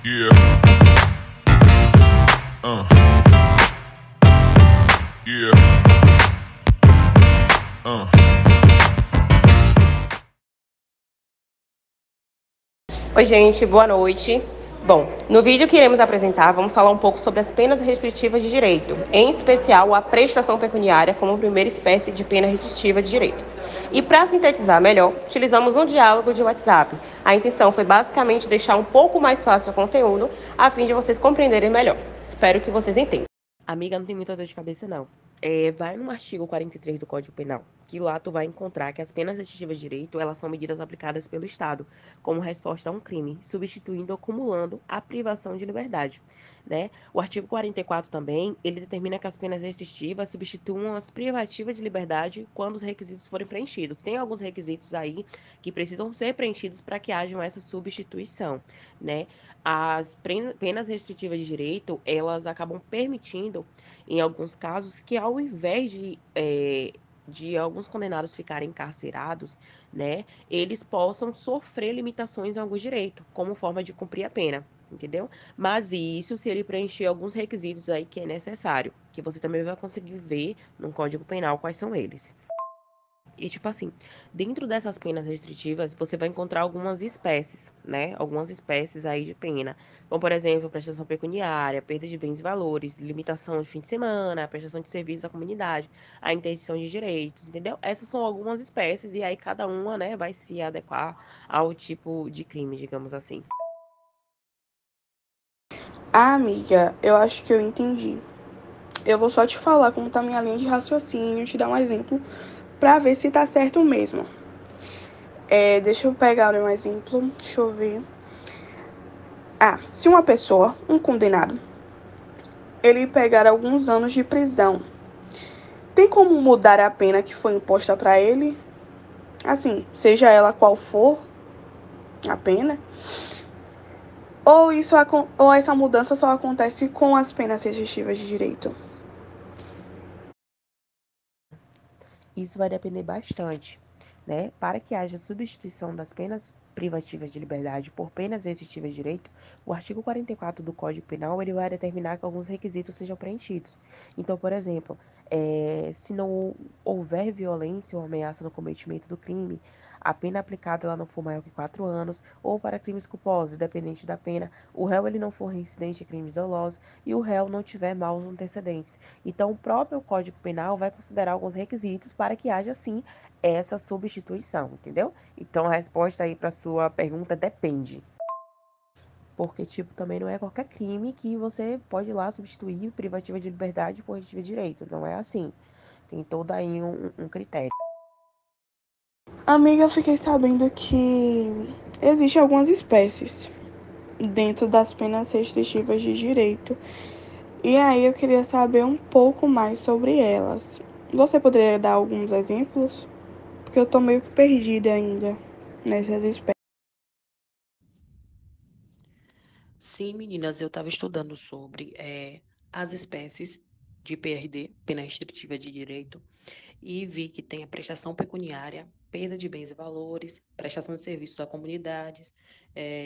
Yeah. Uh. Yeah. Uh. Oi, gente, boa noite. Bom, no vídeo que iremos apresentar, vamos falar um pouco sobre as penas restritivas de direito, em especial a prestação pecuniária como primeira espécie de pena restritiva de direito. E para sintetizar melhor, utilizamos um diálogo de WhatsApp. A intenção foi basicamente deixar um pouco mais fácil o conteúdo, a fim de vocês compreenderem melhor. Espero que vocês entendam. Amiga, não tem muita dor de cabeça, não. Vai no artigo 43 do Código Penal, que lá tu vai encontrar que as penas restritivas de direito, elas são medidas aplicadas pelo Estado como resposta a um crime, substituindo ou acumulando a privação de liberdade, né? O artigo 44 também, ele determina que as penas restritivas substituam as privativas de liberdade quando os requisitos forem preenchidos. Tem alguns requisitos aí que precisam ser preenchidos para que haja essa substituição, né? As penas restritivas de direito, elas acabam permitindo, em alguns casos, que ao invés de alguns condenados ficarem encarcerados, né, eles possam sofrer limitações em alguns direitos, como forma de cumprir a pena, entendeu? Mas isso se ele preencher alguns requisitos aí que é necessário, que você também vai conseguir ver no Código Penal quais são eles. E, tipo assim, dentro dessas penas restritivas, você vai encontrar algumas espécies, né? Algumas espécies aí de pena. Como, por exemplo, prestação pecuniária, perda de bens e valores, limitação de fim de semana, prestação de serviços à comunidade, a interdição de direitos, entendeu? Essas são algumas espécies e aí cada uma, né, vai se adequar ao tipo de crime, digamos assim. Ah, amiga, eu acho que eu entendi. Eu vou só te falar como tá minha linha de raciocínio, te dar um exemplo pra ver se tá certo mesmo. Deixa eu pegar um exemplo, deixa eu ver. Se uma pessoa, um condenado, ele pegar alguns anos de prisão, tem como mudar a pena que foi imposta pra ele? Assim, seja ela qual for a pena? Ou essa mudança só acontece com as penas restritivas de direito? Isso vai depender bastante, né? Para que haja substituição das penas privativas de liberdade por penas restritivas de direito, o artigo 44 do Código Penal ele vai determinar que alguns requisitos sejam preenchidos. Então, por exemplo, se não houver violência ou ameaça no cometimento do crime, a pena aplicada ela não for maior que 4 anos, ou para crimes culposos, independente da pena, o réu ele não for reincidente em crimes dolosos e o réu não tiver maus antecedentes. Então, o próprio Código Penal vai considerar alguns requisitos para que haja, sim, essa substituição, entendeu? Então, a resposta aí para sua pergunta depende. Porque, tipo, também não é qualquer crime que você pode ir lá substituir privativa de liberdade por restritiva de direito. Não é assim. Tem todo aí um critério. Amiga, eu fiquei sabendo que existem algumas espécies dentro das penas restritivas de direito. E aí eu queria saber um pouco mais sobre elas. Você poderia dar alguns exemplos? Porque eu tô meio que perdida ainda nessas espécies. Sim, meninas, eu estava estudando sobre as espécies de PRD, pena restritiva de direito, e vi que tem a prestação pecuniária, perda de bens e valores, prestação de serviços a comunidades,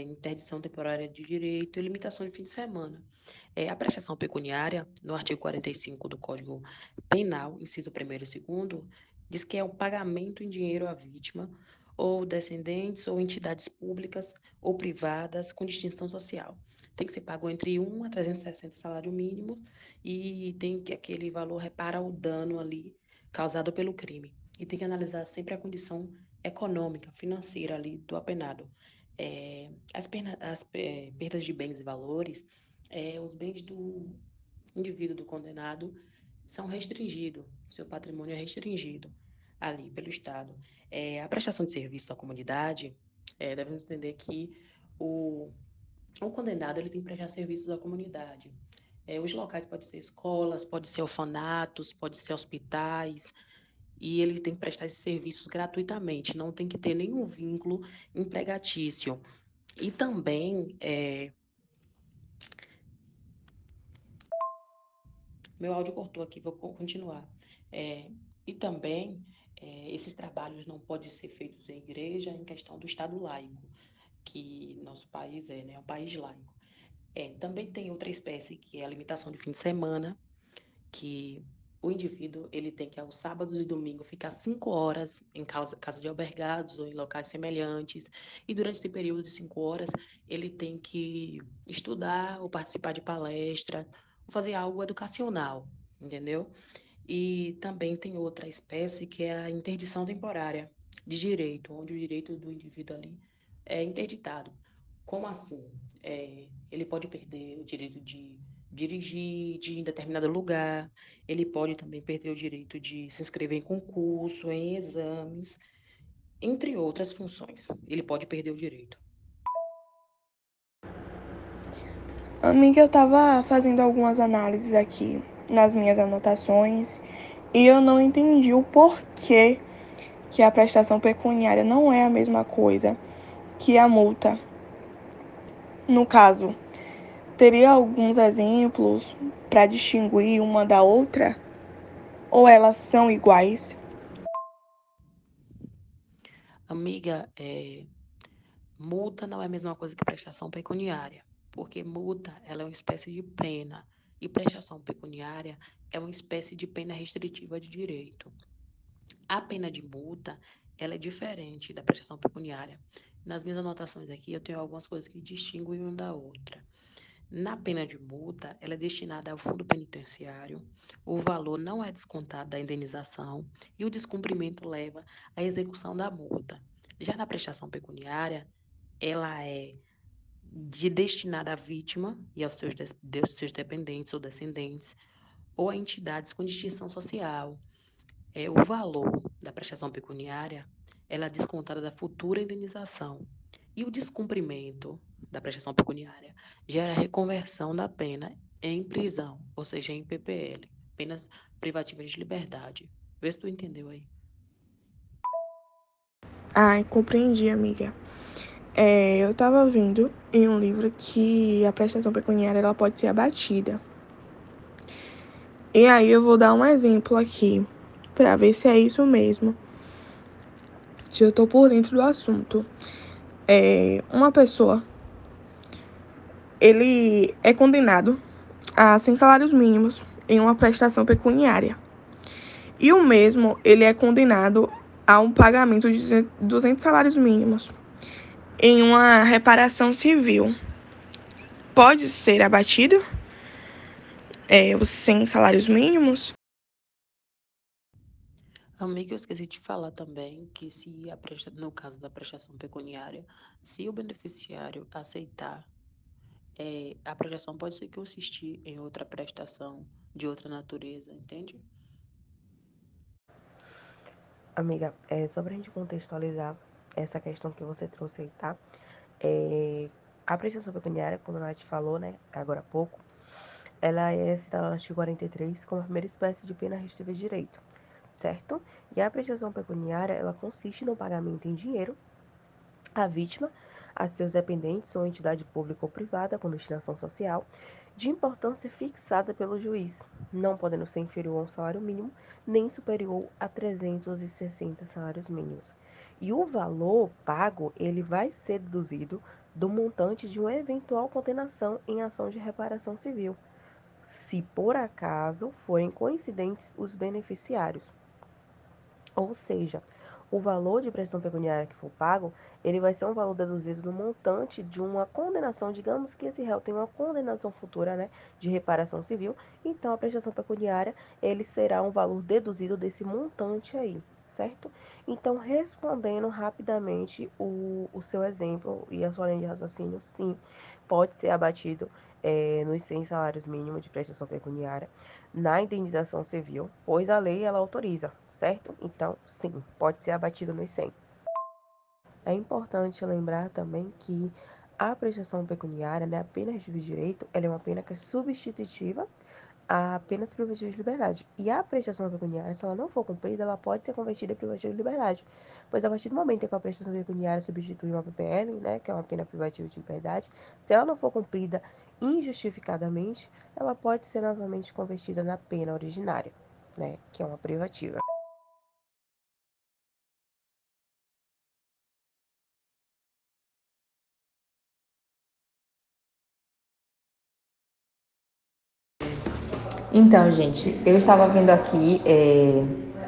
interdição temporária de direito e limitação de fim de semana. A prestação pecuniária, no artigo 45 do Código Penal, inciso 1º e 2º, diz que é o pagamento em dinheiro à vítima ou descendentes ou entidades públicas ou privadas com distinção social. Tem que ser pago entre 1 a 360 salário mínimo e tem que aquele valor repara o dano ali causado pelo crime. E tem que analisar sempre a condição econômica, financeira ali do apenado. As perdas de bens e valores, os bens do indivíduo, do condenado, são restringidos, seu patrimônio é restringido ali pelo Estado. A prestação de serviço à comunidade, devemos entender que o condenado ele tem que prestar serviços à comunidade. Os locais podem ser escolas, pode ser orfanatos, pode ser hospitais, e ele tem que prestar esses serviços gratuitamente, não tem que ter nenhum vínculo empregatício. E também, meu áudio cortou aqui, vou continuar. E também, esses trabalhos não podem ser feitos em igreja em questão do Estado laico, que nosso país né, é um país laico. Também tem outra espécie que é a limitação de fim de semana, que o indivíduo ele tem que, aos sábados e domingos, ficar 5 horas em casa de albergados ou em locais semelhantes, e durante esse período de 5 horas, ele tem que estudar ou participar de palestra, ou fazer algo educacional, entendeu? E também tem outra espécie que é a interdição temporária de direito, onde o direito do indivíduo ali é interditado. Como assim? Ele pode perder o direito de dirigir de em determinado lugar, ele pode também perder o direito de se inscrever em concurso, em exames, entre outras funções. Ele pode perder o direito. Amiga, eu tava fazendo algumas análises aqui nas minhas anotações e eu não entendi o porquê que a prestação pecuniária não é a mesma coisa que a multa. No caso, teria alguns exemplos para distinguir uma da outra? Ou elas são iguais? Amiga, multa não é a mesma coisa que prestação pecuniária, porque multa ela é uma espécie de pena e prestação pecuniária é uma espécie de pena restritiva de direito. A pena de multa ela é diferente da prestação pecuniária. Nas minhas anotações aqui, eu tenho algumas coisas que distinguem uma da outra. Na pena de multa, ela é destinada ao fundo penitenciário, o valor não é descontado da indenização e o descumprimento leva à execução da multa. Já na prestação pecuniária, ela é destinada à vítima e aos seus dependentes ou descendentes, ou a entidades com distinção social. O valor da prestação pecuniária ela é descontada da futura indenização. E o descumprimento da prestação pecuniária gera a reconversão da pena em prisão, ou seja, em PPL, penas privativas de liberdade. Vê se tu entendeu aí. Ai, compreendi, amiga. Eu tava vendo em um livro que a prestação pecuniária ela pode ser abatida. E aí eu vou dar um exemplo aqui, para ver se é isso mesmo, se eu tô por dentro do assunto. Uma pessoa, ele é condenado a 100 salários mínimos em uma prestação pecuniária. E o mesmo, ele é condenado a um pagamento de 200 salários mínimos em uma reparação civil. Pode ser abatido os 100 salários mínimos? Amiga, eu esqueci de falar também que no caso da prestação pecuniária, se o beneficiário aceitar, a prestação pode ser que consistir em outra prestação de outra natureza, entende? Amiga, só pra gente contextualizar essa questão que você trouxe aí, tá? É, a prestação pecuniária, como a Nath falou, né, agora há pouco, ela é citada no artigo 43 como a primeira espécie de pena restritiva de direito, certo? E a prestação pecuniária, ela consiste no pagamento em dinheiro à vítima, a seus dependentes ou entidade pública ou privada com destinação social, de importância fixada pelo juiz, não podendo ser inferior a um salário mínimo, nem superior a 360 salários mínimos. E o valor pago, ele vai ser deduzido do montante de uma eventual condenação em ação de reparação civil, se por acaso forem coincidentes os beneficiários. Ou seja, o valor de prestação pecuniária que for pago, ele vai ser um valor deduzido do montante de uma condenação. Digamos que esse réu tem uma condenação futura, né, de reparação civil, então a prestação pecuniária, ele será um valor deduzido desse montante aí, certo? Então, respondendo rapidamente o seu exemplo e a sua linha de raciocínio, sim, pode ser abatido nos 100 salários mínimos de prestação pecuniária na indenização civil, pois a lei ela autoriza, certo? Então, sim, pode ser abatido nos 100. É importante lembrar também que a prestação pecuniária, né, a pena restritiva de direito, ela é uma pena que é substitutiva a penas privativas de liberdade. E a prestação pecuniária, se ela não for cumprida, ela pode ser convertida em privativa de liberdade. Pois a partir do momento em que a prestação pecuniária substitui uma PPL, né, que é uma pena privativa de liberdade, se ela não for cumprida injustificadamente, ela pode ser novamente convertida na pena originária, né, que é uma privativa. Então, gente, eu estava vendo aqui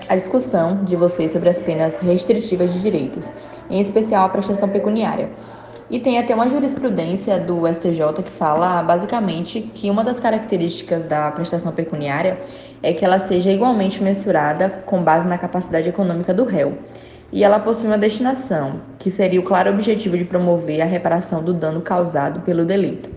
a discussão de vocês sobre as penas restritivas de direitos, em especial a prestação pecuniária. E tem até uma jurisprudência do STJ que fala basicamente que uma das características da prestação pecuniária é que ela seja igualmente mensurada com base na capacidade econômica do réu. E ela possui uma destinação, que seria o claro objetivo de promover a reparação do dano causado pelo delito.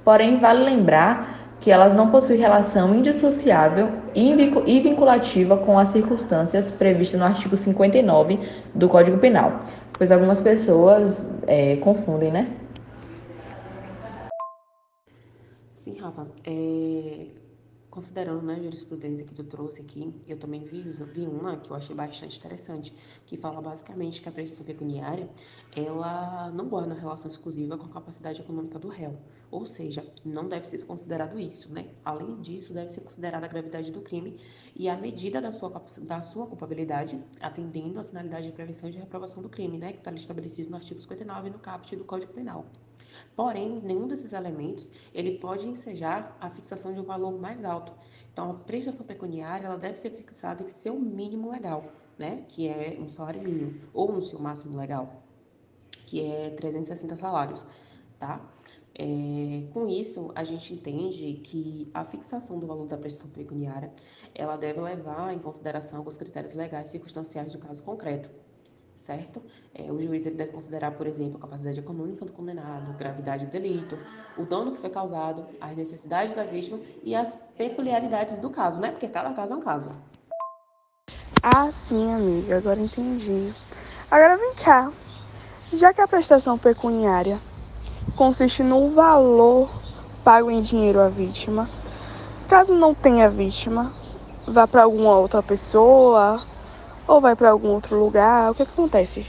Porém, vale lembrar que elas não possuem relação indissociável e vinculativa com as circunstâncias previstas no artigo 59 do Código Penal, pois algumas pessoas confundem, né? Sim, Rafa. Considerando, né, a jurisprudência que tu trouxe aqui, eu também vi uma que eu achei bastante interessante, que fala basicamente que a prestação pecuniária, ela não guarda relação exclusiva com a capacidade econômica do réu, ou seja, não deve ser considerado isso, né? Além disso, deve ser considerada a gravidade do crime e a medida da sua culpabilidade, atendendo à finalidade de prevenção e de reprovação do crime, né, que está estabelecido no artigo 59 no caput do Código Penal. Porém, nenhum desses elementos ele pode ensejar a fixação de um valor mais alto. Então, a prestação pecuniária ela deve ser fixada em seu mínimo legal, né? Que é um salário mínimo, ou no seu máximo legal, que é 360 salários, tá? Com isso, a gente entende que a fixação do valor da prestação pecuniária ela deve levar em consideração alguns critérios legais e circunstanciais do caso concreto, certo? O juiz ele deve considerar, por exemplo, a capacidade econômica do condenado, gravidade do delito, o dano que foi causado, as necessidades da vítima e as peculiaridades do caso, né? Porque cada caso é um caso. Ah, sim, amiga, agora entendi. Agora vem cá, já que a prestação pecuniária consiste no valor pago em dinheiro à vítima, caso não tenha vítima, vá para alguma outra pessoa ou vai para algum outro lugar, o que acontece?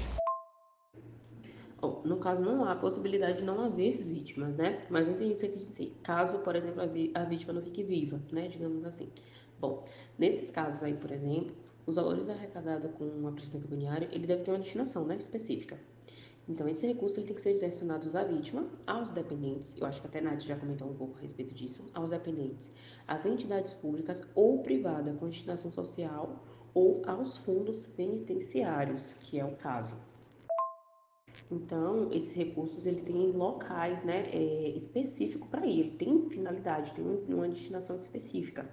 No caso, não há possibilidade de não haver vítimas, né? Mas eu entendi isso aqui dizer. Caso, por exemplo, a vítima não fique viva, né? Digamos assim. Bom, nesses casos aí, por exemplo, os valores arrecadados com a prestação pecuniária, ele deve ter uma destinação, né? Específica. Então, esse recurso ele tem que ser direcionado à vítima, aos dependentes, eu acho que até a Nath já comentou um pouco a respeito disso, aos dependentes, às entidades públicas ou privadas com destinação social ou aos fundos penitenciários, que é o caso. Então, esses recursos ele tem locais, né, específicos para ir, ele tem finalidade, tem uma destinação específica.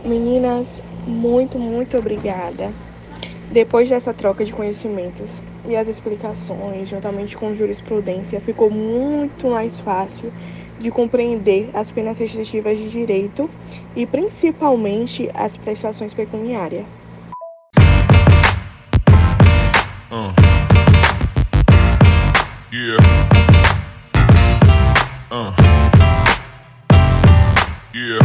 Meninas, muito obrigada. Depois dessa troca de conhecimentos e as explicações, juntamente com jurisprudência, ficou muito mais fácil de compreender as penas restritivas de direito e principalmente as prestações pecuniárias. Yeah. Yeah.